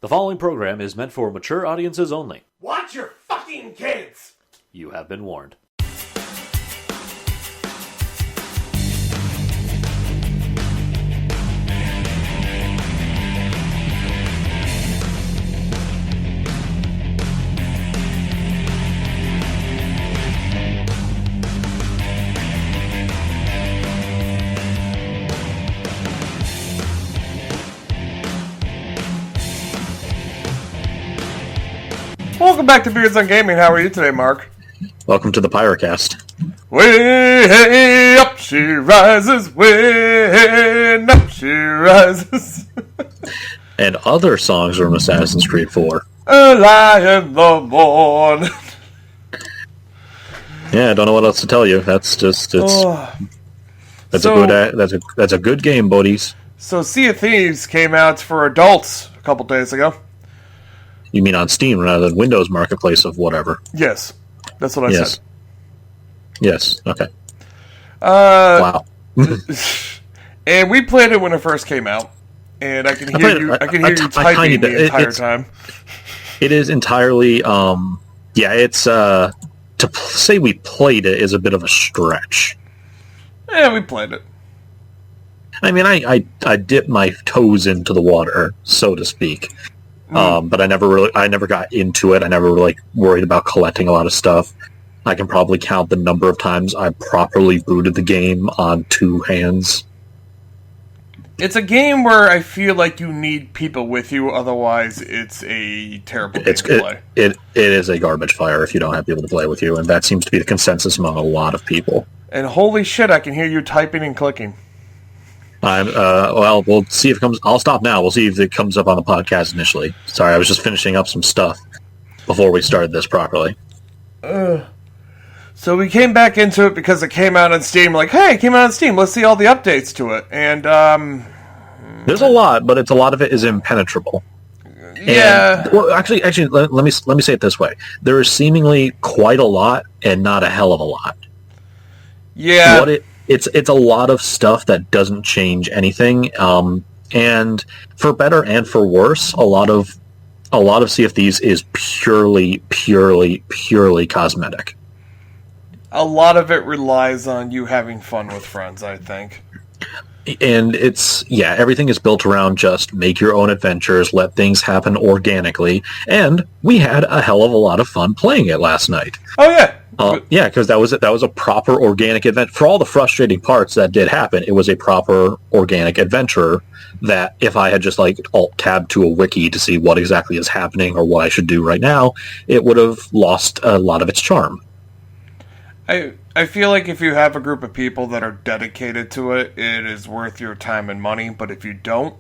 The following program is meant for mature audiences only. Watch your fucking kids! You have been warned. Welcome back to Beards on Gaming. How are you today, Mark? Welcome to the Pyrocast. Way up she rises, way up she rises. And other songs from Assassin's Creed 4. Early in the morning. Yeah, I don't know what else to tell you. That's just that's a good game, buddies. So Sea of Thieves came out for adults a couple days ago. You mean on Steam rather than Windows Marketplace of whatever? Yes, that's what I said. Yes. Okay. Wow. And we played it when it first came out, and I can hear you typing the entire time. It is entirely. It's to say we played it is a bit of a stretch. Yeah, we played it. I mean, I dipped my toes into the water, so to speak. But I never got into it. I never worried about collecting a lot of stuff. I can probably count the number of times I properly booted the game on two hands. It's a game where I feel like you need people with you, otherwise it's a terrible game to play. It is a garbage fire if you don't have people to play with you, and that seems to be the consensus among a lot of people. And holy shit, I can hear you typing and clicking. We'll see if it comes. I'll stop now. We'll see if it comes up on the podcast initially. Sorry, I was just finishing up some stuff before we started this properly. So we came back into it because it came out on Steam. Like, hey, it came out on Steam. Let's see all the updates to it. And there's a lot, but a lot of it is impenetrable. Yeah. And, well, actually, let me say it this way: there is seemingly quite a lot, and not a hell of a lot. Yeah. It's a lot of stuff that doesn't change anything, and for better and for worse, a lot of Sea of Thieves is purely cosmetic. A lot of it relies on you having fun with friends, I think. And everything is built around just make your own adventures, let things happen organically, and we had a hell of a lot of fun playing it last night. Oh yeah. Because that was a proper organic event. For all the frustrating parts that did happen, it was a proper organic adventure that if I had just alt-tabbed to a wiki to see what exactly is happening or what I should do right now, it would have lost a lot of its charm. I feel like if you have a group of people that are dedicated to it, it is worth your time and money. But if you don't,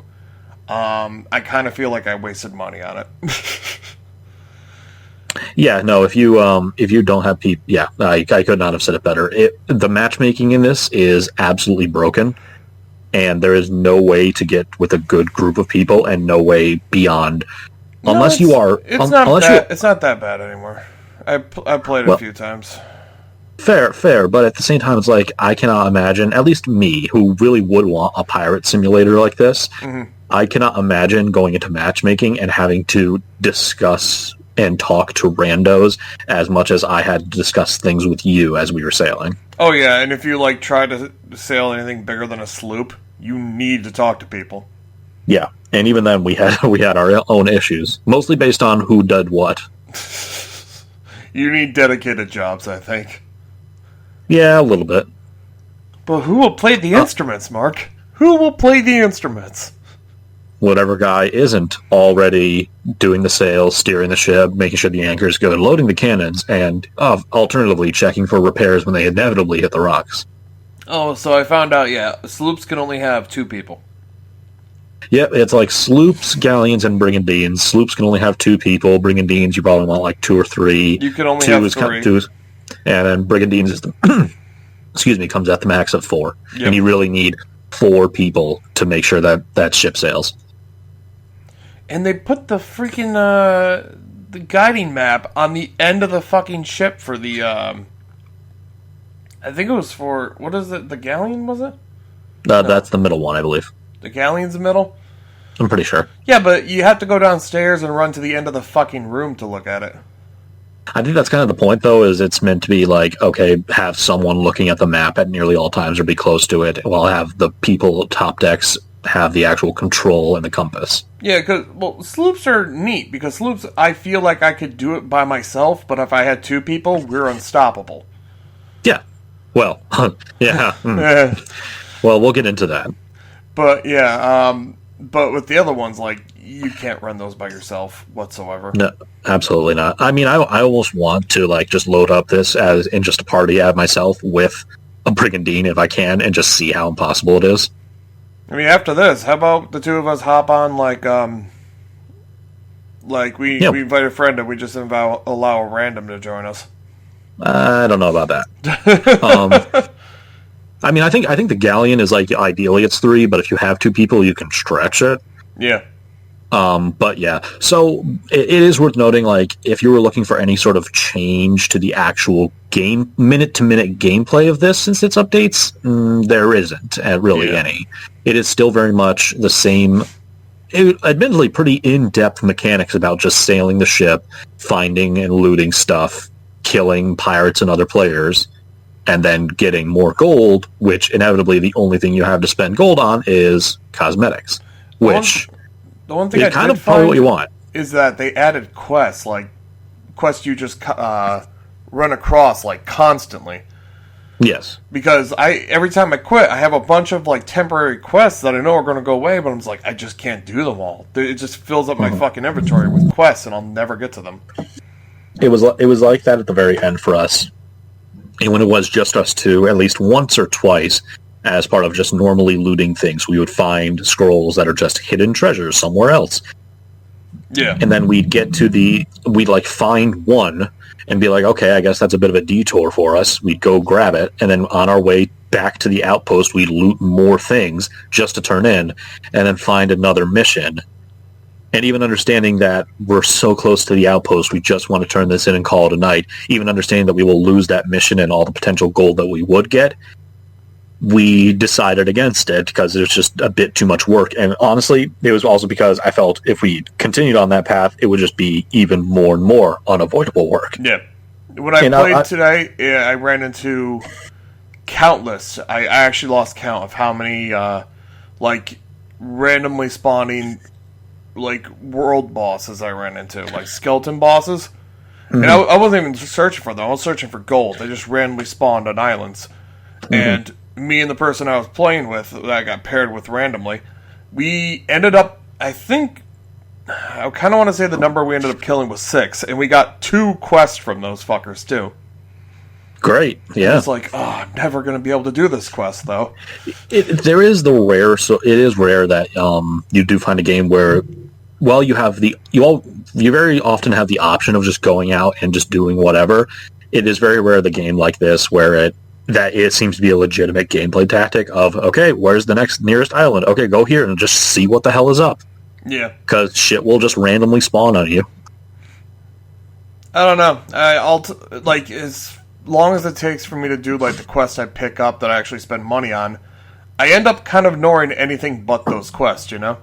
I kind of feel like I wasted money on it. Yeah, no, if you don't have people, I could not have said it better. The matchmaking in this is absolutely broken, and there is no way to get with a good group of people, and no way beyond, unless you are. It's not that bad anymore. I played it a few times. Fair, but at the same time, it's like I cannot imagine, at least me, who really would want a pirate simulator like this. Mm-hmm. I cannot imagine going into matchmaking and having to discuss and talk to randos as much as I had to discuss things with you as we were sailing. Oh yeah, and if you try to sail anything bigger than a sloop, you need to talk to people. Yeah, and even then we had our own issues, mostly based on who did what. You need dedicated jobs, I think. Yeah, a little bit. But who will play the instruments, Mark? Who will play the instruments? Whatever guy isn't already doing the sails, steering the ship, making sure the anchor is good, loading the cannons, and alternatively checking for repairs when they inevitably hit the rocks. Oh, so I found out, sloops can only have 2 people. Yep, it's like sloops, galleons, and brigandines. Sloops can only have 2 people. Brigandines, you probably want 2 or 3. You can only have 3. And then brigandines is comes at the max of 4. Yep. And you really need 4 people to make sure that ship sails. And they put the freaking the guiding map on the end of the fucking ship for the I think it was for, what is it, the galleon, was it? No. That's the middle one, I believe. The galleon's the middle? I'm pretty sure. Yeah, but you have to go downstairs and run to the end of the fucking room to look at it. I think that's kind of the point, though, is it's meant to be like, okay, have someone looking at the map at nearly all times or be close to it, while have the people top decks have the actual control and the compass. Yeah, because, sloops are neat, because sloops, I feel like I could do it by myself, but if I had two people, we're unstoppable. Yeah. Well, yeah. Well, we'll get into that. But, yeah, but with the other ones, like, you can't run those by yourself whatsoever. No, absolutely not. I mean, I almost want to, like, just load up this as in just a party at myself with a brigandine if I can and just see how impossible it is. I mean, after this, how about the two of us hop on, we invite a friend and we just allow a random to join us? I don't know about that. I mean, I think the galleon is, like, ideally it's 3, but if you have 2 people, you can stretch it. Yeah. But yeah, so it is worth noting, like, if you were looking for any sort of change to the actual game, minute-to-minute gameplay of this since its updates, there isn't really any. It is still very much the same, admittedly pretty in-depth mechanics about just sailing the ship, finding and looting stuff, killing pirates and other players, and then getting more gold, which inevitably the only thing you have to spend gold on is cosmetics, which... The one thing I kind did of probably find what you want is that they added quests, like quests you just run across like constantly. Yes, because every time I quit, I have a bunch of like temporary quests that I know are going to go away, but I'm just like, I just can't do them all. It just fills up my fucking inventory with quests, and I'll never get to them. It was like that at the very end for us, and when it was just us two, at least once or twice. As part of just normally looting things, we would find scrolls that are just hidden treasures somewhere else. Yeah. And then we'd like find one and be like, okay, I guess that's a bit of a detour for us. We'd go grab it, and then on our way back to the outpost, we'd loot more things just to turn in, and then find another mission. And even understanding that we're so close to the outpost, we just want to turn this in and call it a night, even understanding that we will lose that mission and all the potential gold that we would get, we decided against it because there's just a bit too much work. And honestly, it was also because I felt if we continued on that path, it would just be even more and more unavoidable work. Yeah. When I played today, I ran into countless. I actually lost count of how many, randomly spawning, world bosses I ran into. Like, skeleton bosses. Mm-hmm. And I wasn't even searching for them. I was searching for gold. They just randomly spawned on islands. Mm-hmm. And me and the person I was playing with, that I got paired with randomly, we ended up, I kind of want to say the number we ended up killing was 6, and we got 2 quests from those fuckers, too. Great, yeah. It's like, I'm never going to be able to do this quest, though. It is rare that you do find a game where, well, you very often have the option of just going out and just doing whatever. It is very rare the game like this where it seems to be a legitimate gameplay tactic of, okay, where's the nearest island? Okay, go here and just see what the hell is up. Yeah. Because shit will just randomly spawn on you. I don't know. As long as it takes for me to do, the quests I pick up that I actually spend money on, I end up kind of ignoring anything but those quests, you know?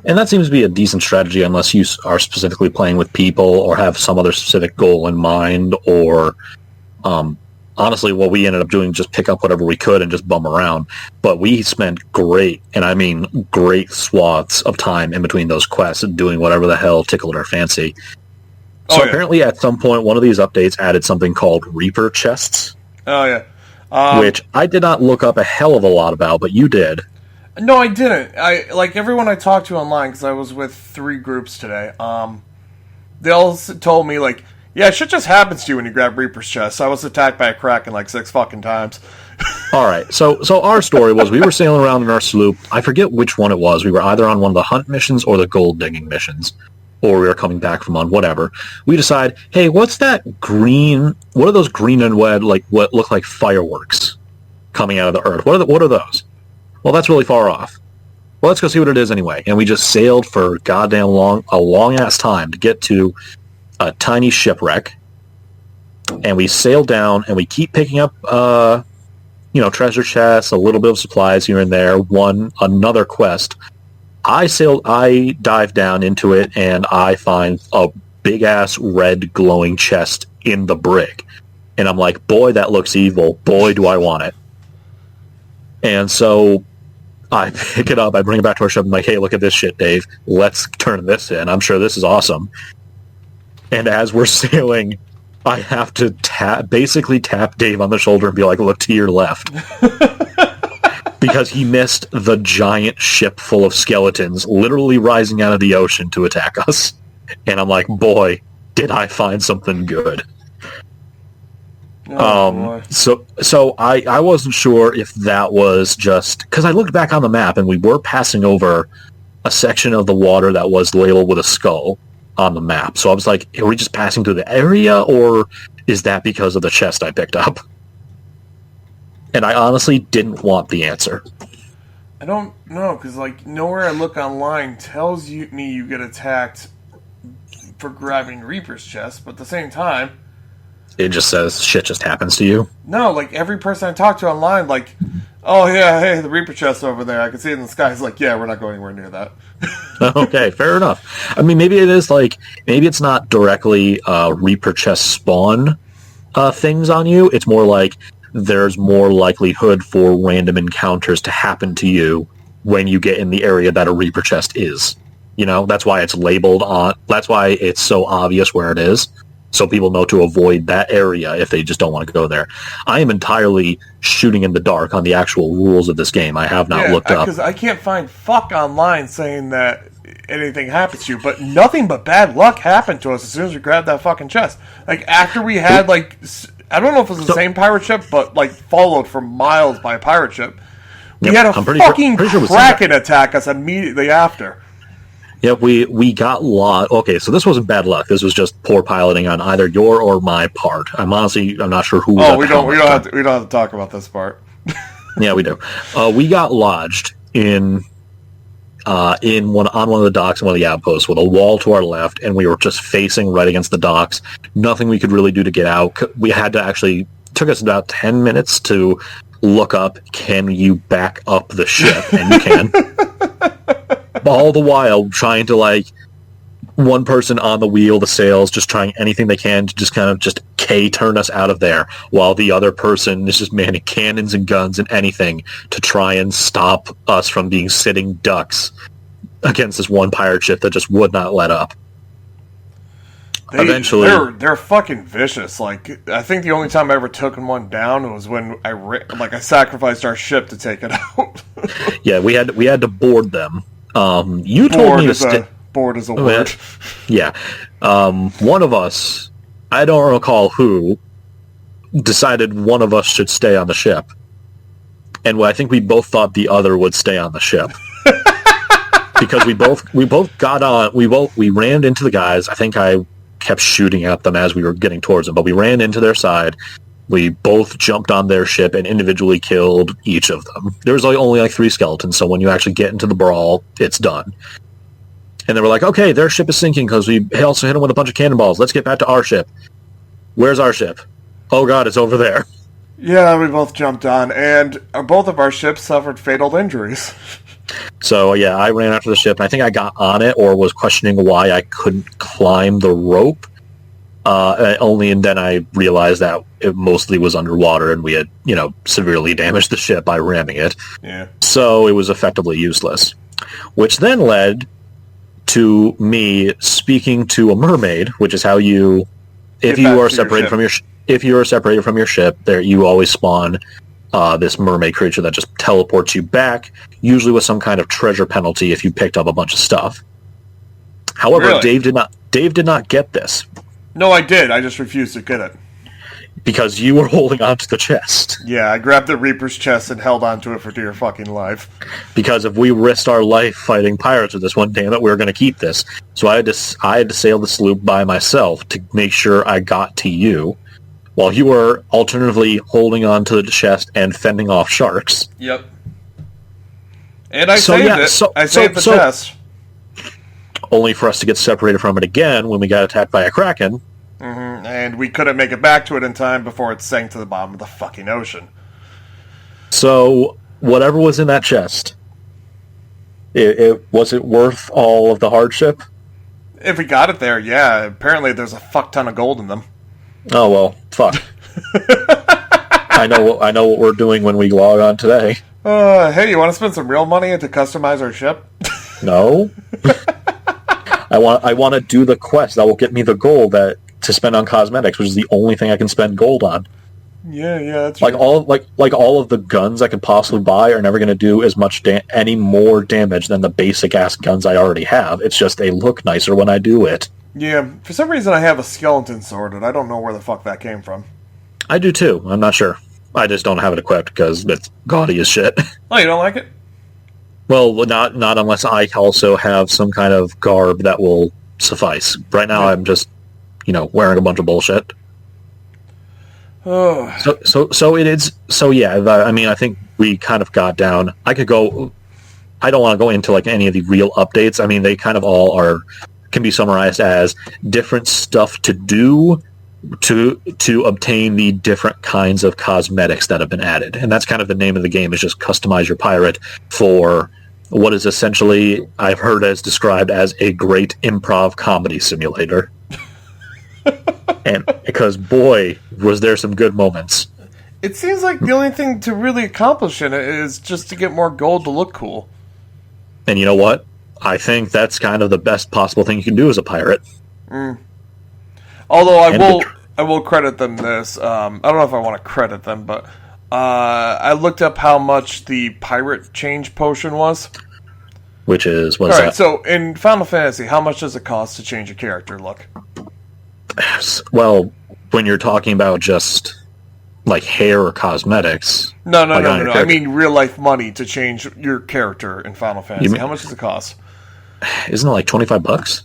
And that seems to be a decent strategy unless you are specifically playing with people or have some other specific goal in mind or... honestly, what we ended up doing just pick up whatever we could and just bum around. But we spent great, and I mean great swaths of time in between those quests doing whatever the hell tickled our fancy. So apparently at some point, one of these updates added something called Reaper chests. Oh, yeah. Which I did not look up a hell of a lot about, but you did. No, I didn't. Everyone I talked to online, because I was with 3 groups today, they all told me, yeah, shit just happens to you when you grab Reaper's chest. I was attacked by a kraken 6 fucking times. All right, so our story was we were sailing around in our sloop. I forget which one it was. We were either on one of the hunt missions or the gold digging missions, or we were coming back from on whatever. We decide, hey, what's that green? What are those green and red, what look like fireworks coming out of the earth? What are those? Well, that's really far off. Well, let's go see what it is anyway. And we just sailed for a long ass time to get to a tiny shipwreck, and we sail down, and we keep picking up, treasure chests, a little bit of supplies here and there, another quest, I dive down into it, and I find a big-ass red glowing chest in the brig. And I'm like, boy, that looks evil. Boy, do I want it. And so I pick it up, I bring it back to our ship, I'm like, hey, look at this shit, Dave. Let's turn this in. I'm sure this is awesome. And as we're sailing, I have to basically tap Dave on the shoulder and be like, look to your left. Because he missed the giant ship full of skeletons literally rising out of the ocean to attack us. And I'm like, boy, did I find something good. So I wasn't sure if that was just... Because I looked back on the map, and we were passing over a section of the water that was labeled with a skull on the map. So I was like, are we just passing through the area, or is that because of the chest I picked up? And I honestly didn't want the answer. I don't know, because like nowhere I look online tells me you get attacked for grabbing Reaper's chest, but at the same time, it just says shit just happens to you. No, like every person I talk to online, like, oh yeah, hey, the Reaper chest over there, I can see it in the sky. It's like, yeah, we're not going anywhere near that. Okay, fair enough. I mean, maybe it is like, maybe it's not directly Reaper chest spawn things on you. It's more like there's more likelihood for random encounters to happen to you when you get in the area that a Reaper chest is. You know, that's why it's labeled on, that's why it's so obvious where it is. So people know to avoid that area if they just don't want to go there. I am entirely shooting in the dark on the actual rules of this game. I have not looked up. Because I can't find fuck online saying that anything happens to you, but nothing but bad luck happened to us as soon as we grabbed that fucking chest. Like, after we had, like, I don't know if it was the same pirate ship, but, like, followed for miles by a pirate ship. We had a fucking Kraken attack us immediately after. Yep, we got lost. Okay, so this wasn't bad luck. This was just poor piloting on either your or my part. I'm not sure who. Oh, we don't have to talk about this part. Yeah, we do. We got lodged on one of the docks in one of the outposts with a wall to our left, and we were just facing right against the docks. Nothing we could really do to get out. We had to actually took us about 10 minutes to look up. Can you back up the ship? And you can. All the while trying to, like, one person on the wheel, the sails, just trying anything they can to just kind of just turn us out of there, while the other person is just manning cannons and guns and anything to try and stop us from being sitting ducks against this one pirate ship that just would not let up. Eventually, they're fucking vicious. Like, I think the only time I ever took one down was when I sacrificed our ship to take it out. Yeah, we had to board them. You told me to board is a word. Yeah. One of us, I don't recall who, decided one of us should stay on the ship. And I think we both thought the other would stay on the ship. Because we both got on, we ran into the guys. I think I kept shooting at them as we were getting towards them, but we ran into their side. We both jumped on their ship and individually killed each of them. There was only 3 skeletons, so when you actually get into the brawl, it's done. And they were like, okay, their ship is sinking because we also hit them with a bunch of cannonballs. Let's get back to our ship. Where's our ship? Oh god, it's over there. Yeah, we both jumped on, and both of our ships suffered fatal injuries. So, yeah, I ran after the ship, and I think I got on it or was questioning why I couldn't climb the rope. And then I realized that it mostly was underwater, and we had, severely damaged the ship by ramming it. Yeah. So it was effectively useless. Which then led to me speaking to a mermaid, which is how if you are separated from your ship, there you always spawn this mermaid creature that just teleports you back, usually with some kind of treasure penalty if you picked up a bunch of stuff. However, really? Dave did not get this. No, I did. I just refused to get it. Because you were holding onto the chest. Yeah, I grabbed the Reaper's chest and held onto it for dear fucking life. Because if we risked our life fighting pirates with this one, damn it, we were going to keep this. So I had to sail the sloop by myself to make sure I got to you, while you were alternatively holding onto the chest and fending off sharks. Yep. And I saved it. I saved the chest. Only for us to get separated from it again when we got attacked by a kraken. Mm-hmm. And we couldn't make it back to it in time before it sank to the bottom of the fucking ocean. So, whatever was in that chest, Was it worth all of the hardship? If we got it there, yeah. Apparently there's a fuck ton of gold in them. Oh well, fuck. I know what we're doing when we log on today. Hey, you want to spend some real money to customize our ship? No. I want to do the quest that will get me the gold that to spend on cosmetics, which is the only thing I can spend gold on. Yeah, that's like true. all of the guns I could possibly buy are never going to do as much any more damage than the basic ass guns I already have. It's just they look nicer when I do it. Yeah, for some reason I have a skeleton sword, and I don't know where the fuck that came from. I do too. I'm not sure. I just don't have it equipped because it's gaudy as shit. Oh, you don't like it? Well, not unless I also have some kind of garb that will suffice. Right now, I'm just, wearing a bunch of bullshit. Oh. So it is. So yeah, I think we kind of got down. I could go. I don't want to go into like any of the real updates. I mean, they kind of all can be summarized as different stuff to do to obtain the different kinds of cosmetics that have been added, and that's kind of the name of the game. Is just customize your pirate for what is essentially I've heard as described as a great improv comedy simulator. And because boy, was there some good moments. It seems like the only thing to really accomplish in it is just to get more gold to look cool. And you know what? I think that's kind of the best possible thing you can do as a pirate. Although I will credit them this. I don't know if I want to credit them, but I looked up how much the pirate change potion was. Which is All right, so in Final Fantasy, how much does it cost to change a character look? Well, when you're talking about just like hair or cosmetics. No. I mean real life money to change your character in Final Fantasy. How much does it cost? Isn't it like $25?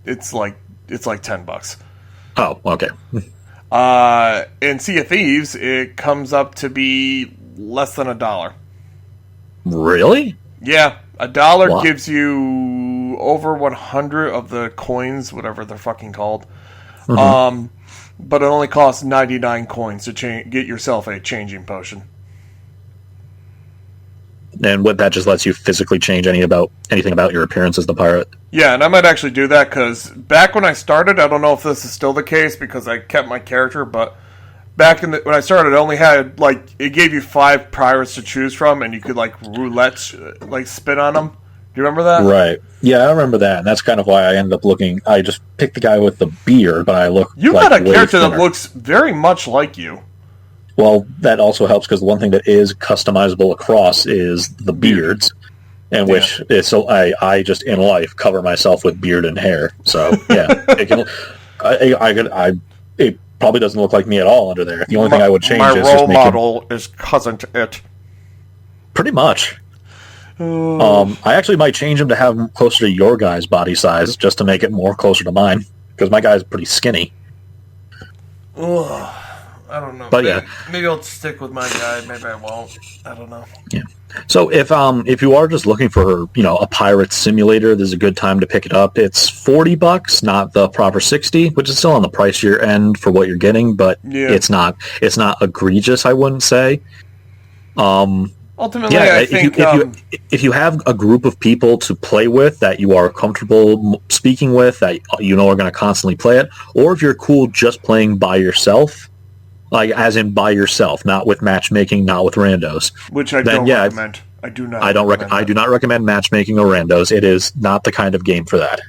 It's like $10. Oh, okay. In Sea of Thieves, it comes up to be less than $1. Really? Yeah, $1 gives you over 100 of the coins, whatever they're fucking called. Mm-hmm. But it only costs 99 coins to get yourself a changing potion. And what that just lets you physically change anything about your appearance as the pirate. Yeah, and I might actually do that because back when I started, I don't know if this is still the case because I kept my character, but back when I started, I only had it gave you 5 pirates to choose from, and you could roulette spin on them. Do you remember that? Right. Yeah, I remember that, and that's kind of why I ended up looking. I just picked the guy with the beard, but I look. You got a character that looks very much like you. Well, that also helps because the one thing that is customizable across is the beards, and which is so I just in life cover myself with beard and hair. So yeah, it probably doesn't look like me at all under there. The only thing I would change is my role model is cousin to it. Pretty much. I actually might change him to have him closer to your guy's body size, just to make it more closer to mine, because my guy's pretty skinny. Ugh, I don't know. But maybe I'll stick with my guy. Maybe I won't. I don't know. Yeah. So if you are just looking for a pirate simulator, this is a good time to pick it up. It's $40, not the proper $60, which is still on the pricier end for what you're getting, but it's not egregious, I wouldn't say. Ultimately, I think if you have a group of people to play with that you are comfortable speaking with, that are going to constantly play it, or if you're cool just playing by yourself, like as in by yourself, not with matchmaking, not with randos, which I don't recommend. I do not. I do not recommend matchmaking or randos. It is not the kind of game for that.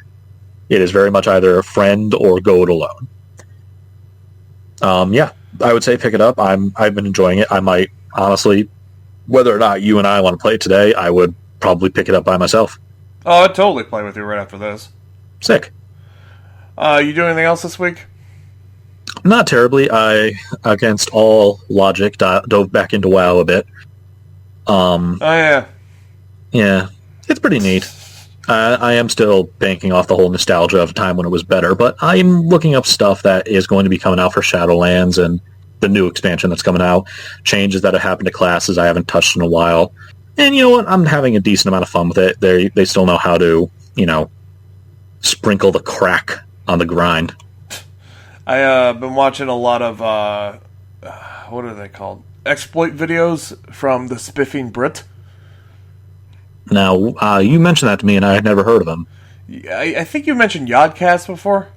It is very much either a friend or go it alone. I would say pick it up. I've been enjoying it. I might honestly. Whether or not you and I want to play it today, I would probably pick it up by myself. Oh, I'd totally play with you right after this. Sick. You do anything else this week? Not terribly. I, against all logic, dove back into WoW a bit. Oh, yeah. Yeah. It's pretty neat. I am still banking off the whole nostalgia of a time when it was better, but I'm looking up stuff that is going to be coming out for Shadowlands and the new expansion that's coming out, changes that have happened to classes I haven't touched in a while. And you know what? I'm having a decent amount of fun with it. They still know how to, sprinkle the crack on the grind. I've been watching a lot of, what are they called? Exploit videos from the Spiffing Brit. Now, you mentioned that to me, and I had never heard of him. I think you mentioned Yodcast before.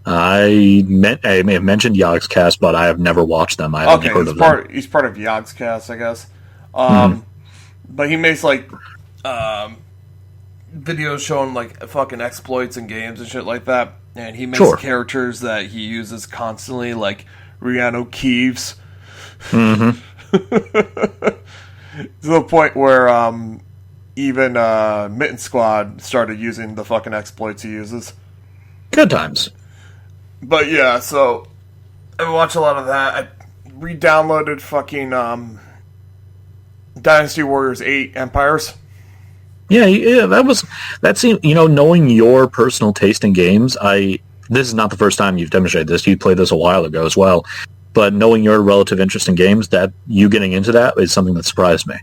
I may have mentioned Yogscast, but I have never watched them. I haven't heard of them. He's part of Yogscast, I guess. But he makes like videos showing like fucking exploits in games and shit like that. And he makes characters that he uses constantly, like Rihanna Keeves. Mm-hmm. To the point where even Mitten Squad started using the fucking exploits he uses. Good times. But yeah, so I watch a lot of that. I re-downloaded fucking Dynasty Warriors 8 Empires. Yeah, that seemed, knowing your personal taste in games, this is not the first time you've demonstrated this. You played this a while ago as well. But knowing your relative interest in games, that you getting into that is something that surprised me.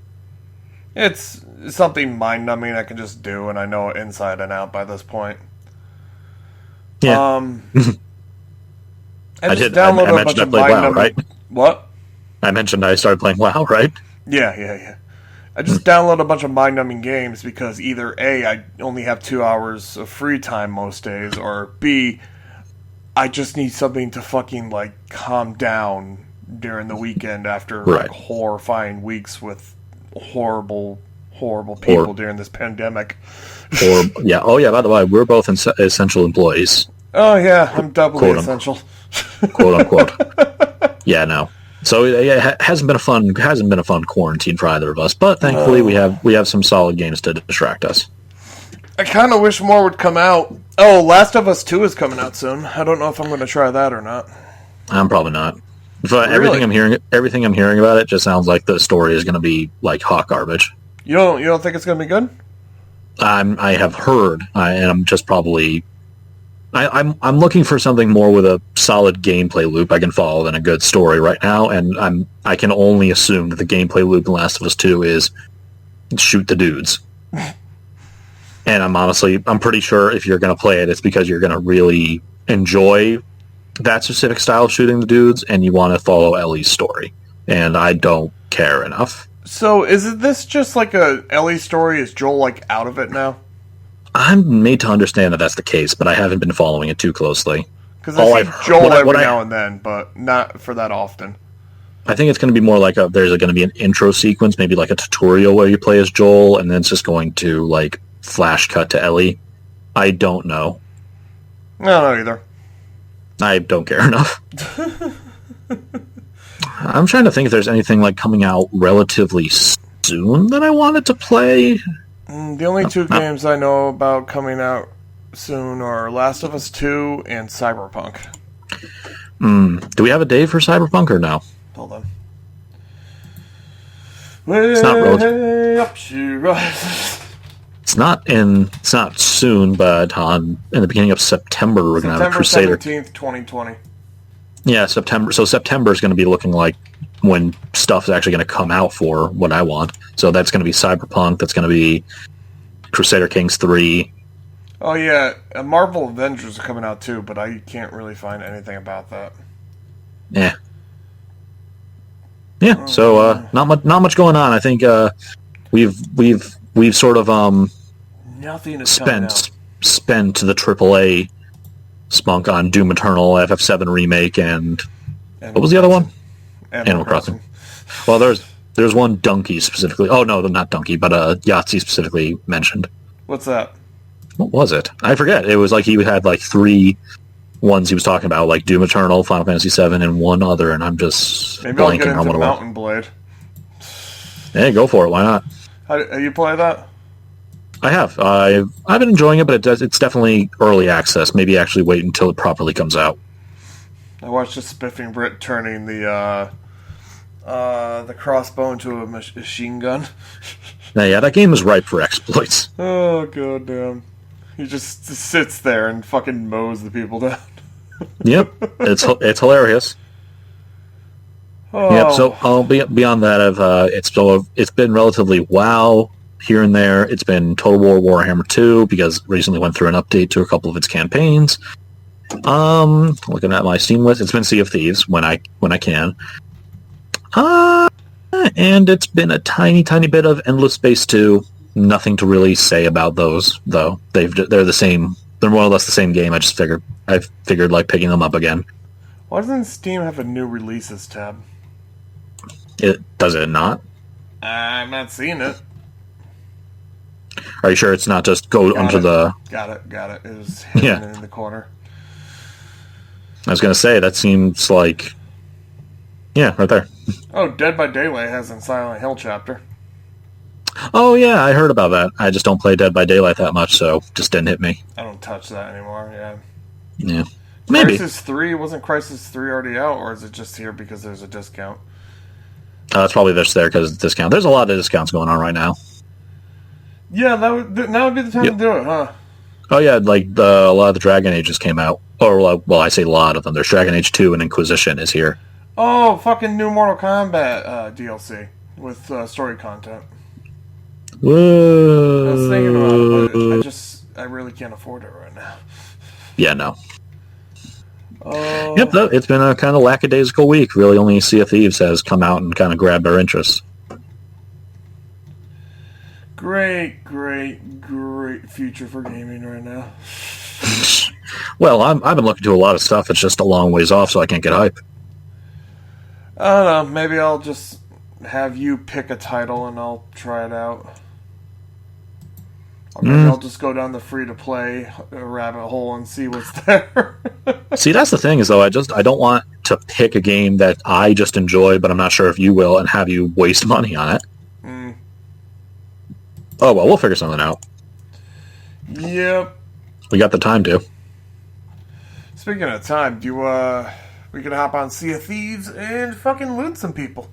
It's something mind-numbing I can just do, and I know it inside and out by this point. Yeah. I downloaded a bunch of mind-numbing... Right? What? I mentioned I started playing WoW, right? Yeah. I just download a bunch of mind-numbing games because either A, I only have 2 hours of free time most days, or B, I just need something to fucking, like, calm down during the weekend after like, horrifying weeks with horrible people during this pandemic. Oh, yeah, by the way, we're both essential employees. Oh, yeah, I'm doubly essential. Quote, unquote. Yeah, no. So it hasn't been a fun quarantine for either of us, but thankfully we have some solid games to distract us. I kind of wish more would come out. Oh, Last of Us 2 is coming out soon. I don't know if I'm going to try that or not. I'm probably not. But Really? everything I'm hearing about it just sounds like the story is going to be like hot garbage. You don't think it's going to be good? I have heard, and I'm just probably. I'm looking for something more with a solid gameplay loop I can follow than a good story right now, and I can only assume that the gameplay loop in Last of Us 2 is shoot the dudes. And I'm pretty sure if you're going to play it, it's because you're going to really enjoy that specific style of shooting the dudes, and you want to follow Ellie's story. And I don't care enough. So is this just like a Ellie story? Is Joel like out of it now? I'm made to understand that that's the case, but I haven't been following it too closely. Because I see Joel every now and then, but not for that often. I think it's going to be more like there's going to be an intro sequence, maybe like a tutorial where you play as Joel, and then it's just going to like flash cut to Ellie. I don't know. I don't know either. I don't care enough. I'm trying to think if there's anything like coming out relatively soon that I wanted to play. The only two games I know about coming out soon are Last of Us 2 and Cyberpunk. Do we have a date for Cyberpunk or no? Hold on. It's not It's not soon, but in the beginning of September we're going to have a Crusader. September 17th, 2020. Yeah, September. So September is going to be looking like when stuff is actually going to come out for what I want. So that's going to be Cyberpunk. That's going to be Crusader Kings 3. Oh yeah, Marvel Avengers are coming out too, but I can't really find anything about that. Yeah. Yeah. So not much going on. I think we've sort of nothing is spent the AAA spunk on Doom Eternal, FF7 remake, and what was the other one? Animal Crossing. Well, there's one Donkey specifically. Oh no, not Donkey, but Yahtzee specifically mentioned. What's that? What was it? I forget. It was like he had like 3 ones he was talking about, like Doom Eternal, Final Fantasy VII, and one other, and I'm just maybe I'll get into Mountain Blade. Hey, go for it. Why not? Have you played that? I have. I've been enjoying it, but it's definitely early access. Maybe actually wait until it properly comes out. I watched a spiffing Brit turning the crossbow into a machine gun. Yeah, that game is ripe for exploits. Oh, goddamn. He just sits there and fucking mows the people down. Yep, it's hilarious. Oh. Yep. So beyond that, it's been relatively WoW here and there. It's been Total War Warhammer 2 because recently went through an update to a couple of its campaigns. Looking at my Steam list, it's been Sea of Thieves when I can. And it's been a tiny bit of Endless Space 2. Nothing to really say about those, though. They're the same. They're more or less the same game. I figured like picking them up again. Why doesn't Steam have a new releases tab? Does it not? I'm not seeing it. Are you sure it's not just go onto the... Got it. It was hidden in the corner. I was going to say, that seems like... Yeah, right there. Oh, Dead by Daylight has a Silent Hill chapter. Oh, yeah, I heard about that. I just don't play Dead by Daylight that much, so just didn't hit me. I don't touch that anymore, yeah. Yeah. Maybe. Crisis 3, wasn't Crisis 3 already out, or is it just here because there's a discount? It's probably just there because of the discount. There's a lot of discounts going on right now. Yeah, now would be the time to do it, huh? Oh, yeah, like a lot of the Dragon Ages came out. Or, well, I say a lot of them. There's Dragon Age 2 and Inquisition is here. Oh, fucking new Mortal Kombat DLC with story content. Whoa. I was thinking about it, but I really can't afford it right now. Yeah, no. Oh. Yep, it's been a kind of lackadaisical week. Really, only Sea of Thieves has come out and kind of grabbed our interest. Great future for gaming right now. Well, I've been looking to a lot of stuff. It's just a long ways off, so I can't get hype. I don't know. Maybe I'll just have you pick a title and I'll try it out. Or maybe I'll just go down the free-to-play rabbit hole and see what's there. See, that's the thing is, though, I don't want to pick a game that I just enjoy, but I'm not sure if you will, and have you waste money on it. Oh, well, we'll figure something out. Yep. We got the time to. Speaking of time, we can hop on Sea of Thieves and fucking loot some people.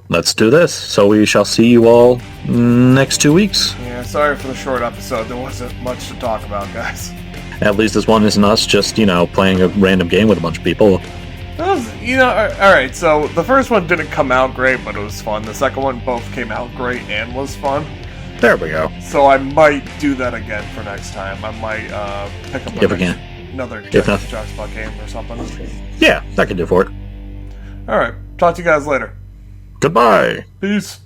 Let's do this. So we shall see you all next 2 weeks. Yeah, sorry for the short episode. There wasn't much to talk about, guys. At least this one isn't us just, playing a random game with a bunch of people. Alright, so the first one didn't come out great, but it was fun. The second one both came out great and was fun. There we go. So I might do that again for next time. I might pick up another Jackspot game or something. Yeah, that could do for it. Alright, talk to you guys later. Goodbye. Peace.